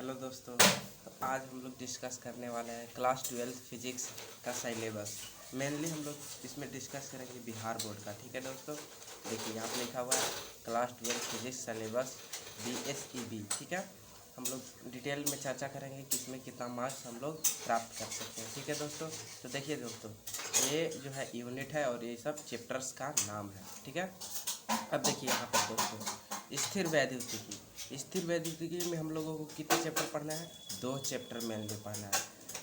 Hello दोस्तों, तो आज हम लोग डिस्कस करने वाले हैं क्लास 12 फिजिक्स का सिलेबस। मेनली हम लोग इसमें डिस्कस करेंगे बिहार बोर्ड का। ठीक है दोस्तों, देखिए यहाँ पे लिखा हुआ है क्लास 12 फिजिक्स सिलेबस BSEB। ठीक है, हम लोग डिटेल में चर्चा करेंगे कि इसमें कितना मार्क्स हम लोग प्राप्त कर सकते हैं। ठीक है दोस्तों, तो देखिए दोस्तों, ये जो है यूनिट है और ये सब चैप्टर्स का नाम है। ठीक है, अब देखिए यहाँ पर दोस्तों स्थिर वैद्युतिकी में हम लोगों को कितने चैप्टर पढ़ना है? 2 चैप्टर मेनली पढ़ना है,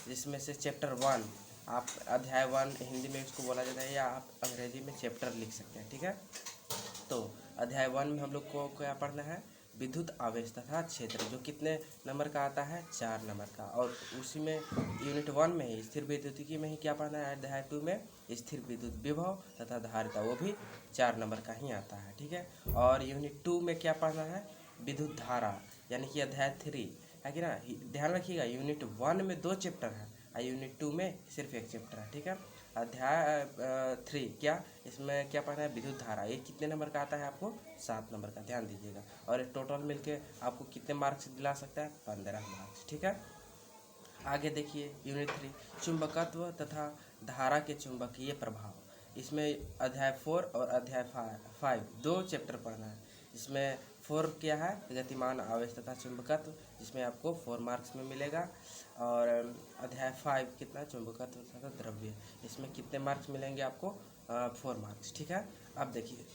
जिसमें से चैप्टर 1 आप अध्याय 1 हिंदी में इसको बोला जाता है, या आप अंग्रेजी में चैप्टर लिख सकते हैं। ठीक है, तो अध्याय 1 में हम लोग को क्या पढ़ना है? विद्युत आवेश तथा क्षेत्र, जो कितने नंबर का आता है? 4 नंबर का। और उसी में यूनिट 1 में ही स्थिर विद्युतिकी में ही क्या पढ़ना है? अध्याय 2 में स्थिर विद्युत विभव तथा धारिता, वो भी 4 नंबर का ही आता है। ठीक है, और यूनिट 2 में क्या पढ़ना है? विद्युत धारा, यानी कि अध्याय 3 है कि ना। ध्यान रखिएगा, यूनिट 1 में 2 चैप्टर हैं और यूनिट 2 में सिर्फ 1 चैप्टर है। ठीक है, अध्याय 3 क्या, इसमें क्या पढ़ना है? विद्युत धारा। ये कितने नंबर का आता है आपको? 7 नंबर का, ध्यान दीजिएगा। और टोटल मिलके आपको कितने मार्क्स दिला सकता है? 15 मार्क्स। ठीक है, आगे देखिए यूनिट 3 चुंबकत्व तथा धारा के चुंबकीय प्रभाव। इसमें अध्याय 4 और अध्याय 5 2 चैप्टर पढ़ना है। इसमें 4 क्या है? गतिमान आवेश तथा चुंबकत्व, जिसमें आपको 4 मार्क्स में मिलेगा। और अध्याय 5 कितना? चुंबकत्व तथा द्रव्य, इसमें कितने मार्क्स मिलेंगे आपको? 4 मार्क्स। ठीक है, अब देखिए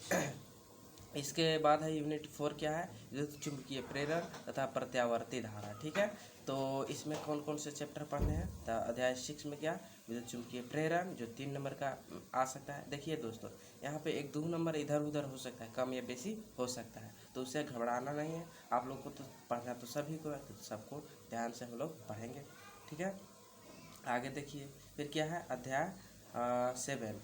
इसके बाद है यूनिट 4 क्या है? विद्युत चुंबकीय प्रेरण तथा प्रत्यावर्ती धारा। ठीक है, तो इसमें कौन कौन से चैप्टर पढ़ने हैं? तो अध्याय 6 में क्या? विद्युत चुंबकीय प्रेरण, जो 3 नंबर का आ सकता है। देखिए दोस्तों, यहाँ पे 1-2 नंबर इधर उधर हो सकता है, कम या बेसी हो सकता है, तो उससे घबराना नहीं है। आप लोग को तो पढ़ना तो सभी को है, तो सबको ध्यान से हम लोग पढ़ेंगे। ठीक है, आगे देखिए फिर क्या है? अध्याय 7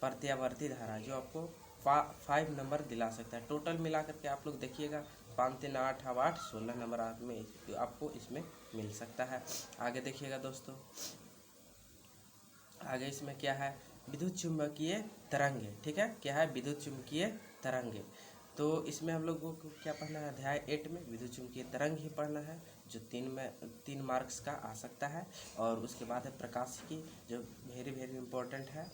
प्रत्यावर्ती धारा, जो आपको 5 नंबर दिला सकता है। टोटल मिला करके आप लोग देखिएगा 5 3 8 8 16 नंबर आपको इसमें मिल सकता है। आगे देखिएगा दोस्तों, आगे इसमें क्या है? विद्युत चुंबकीय तरंगे। ठीक है, क्या है? विद्युत चुंबकीय तरंगे। तो इसमें हम लोगों को क्या पढ़ना है? अध्याय 8 में विद्युत चुंबकीय तरंग ही पढ़ना है, जो 3 मार्क्स का आ सकता है। और उसके बाद है प्रकाशिकी, जो वेरी वेरी इंपॉर्टेंट है।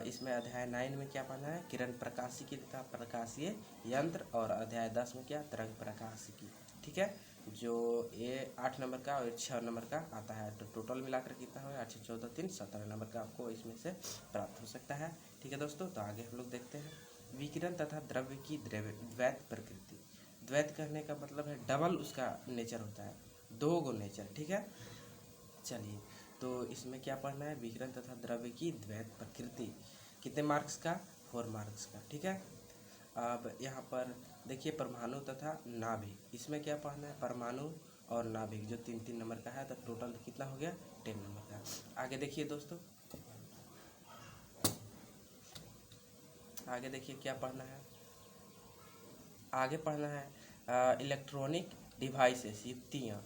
इसमें अध्याय 9 में क्या पढ़ना है? किरण प्रकाशिकी तथा प्रकाशीय यंत्र। और अध्याय 10 में क्या? तरंग प्रकाशिकी। ठीक है, जो ये 8 नंबर का और 6 नंबर का आता है, तो टोटल मिलाकर कितना होगा? 8 14 3 17 नंबर का आपको इसमें से प्राप्त हो सकता है। ठीक है दोस्तों, तो आगे हम लोग देखते हैं विकिरण तथा द्रव्य की द्वैत प्रकृति। द्वैत कहने का मतलब है डबल उसका नेचर होता है, 2 गो नेचर। ठीक है, चलिए, तो इसमें क्या पढ़ना है? विकिरण तथा द्रव्य की द्वैत प्रकृति। कितने मार्क्स का? 4 मार्क्स का। ठीक है, अब यहाँ पर देखिए परमाणु तथा नाभिक, इसमें क्या पढ़ना है? परमाणु और नाभिक, जो 3 नंबर का है, तो टोटल कितना हो गया? 10 नंबर का। आगे देखिए दोस्तों, आगे देखिए क्या पढ़ना है? आगे पढ़ना है इलेक्ट्रॉनिक डिवाइसेस, युक्तियाँ।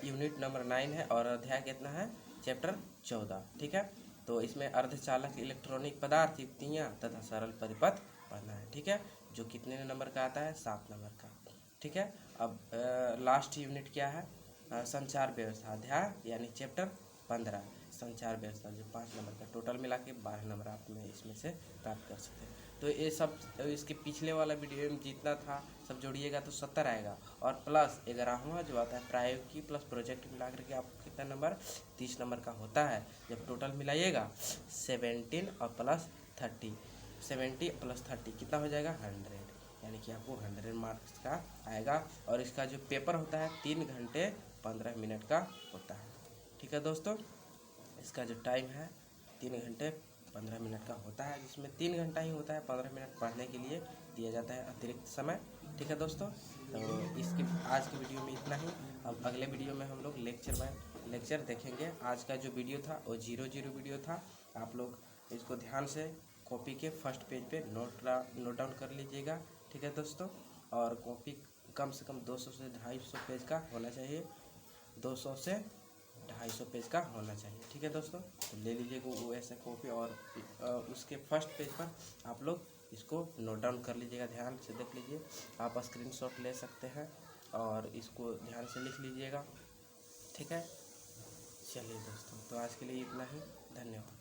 यूनिट नंबर 9 है और अध्याय कितना है? चैप्टर 14। ठीक है, तो इसमें अर्धचालक इलेक्ट्रॉनिक पदार्थ, युक्तियाँ तथा सरल परिपथ पढ़ना है। ठीक है, जो कितने नंबर का आता है? 7 नंबर का। ठीक है, अब लास्ट यूनिट क्या है? संचार व्यवस्था, अध्याय यानी चैप्टर 15 संचार व्यवस्था, जो 5 नंबर का। टोटल मिला के 12 नंबर आप में इसमें से प्राप्त कर सकते हैं। तो ये सब इसके पिछले वाला वीडियो में जितना था सब जोड़िएगा तो 70 आएगा, और प्लस 11वां जो आता है प्रायोगिकी प्लस प्रोजेक्ट मिला करके आपको कितना नंबर? 30 नंबर का होता है। जब टोटल मिलाइएगा 17 और प्लस 30, 70 प्लस 30 कितना हो जाएगा? 100, यानी कि आपको 100 मार्क्स का आएगा। और इसका जो पेपर होता है 3 घंटे 15 मिनट का होता है। ठीक है दोस्तों, इसका जो टाइम है 3 घंटे 15 मिनट का होता है, जिसमें 3 घंटा ही होता है, 15 मिनट पढ़ने के लिए दिया जाता है अतिरिक्त समय। ठीक है दोस्तों, तो इसके आज की वीडियो में इतना ही। अब अगले वीडियो में हम लोग लेक्चर देखेंगे। आज का जो वीडियो था वो 0 वीडियो था। आप लोग इसको ध्यान से कॉपी के फर्स्ट पेज पे नोट डाउन कर लीजिएगा। ठीक है दोस्तों, और कॉपी कम से कम 200 से 250 पेज का होना चाहिए, 200 से 250 पेज का होना चाहिए। ठीक है दोस्तों, तो ले लीजिएगा वो ऐसा कॉपी, और उसके फर्स्ट पेज पर आप लोग इसको नोट डाउन कर लीजिएगा, ध्यान से देख लीजिए। आप स्क्रीनशॉट ले सकते हैं और इसको ध्यान से लिख लीजिएगा, ठीक है। चलिए दोस्तों, तो आज के लिए इतना ही, धन्यवाद।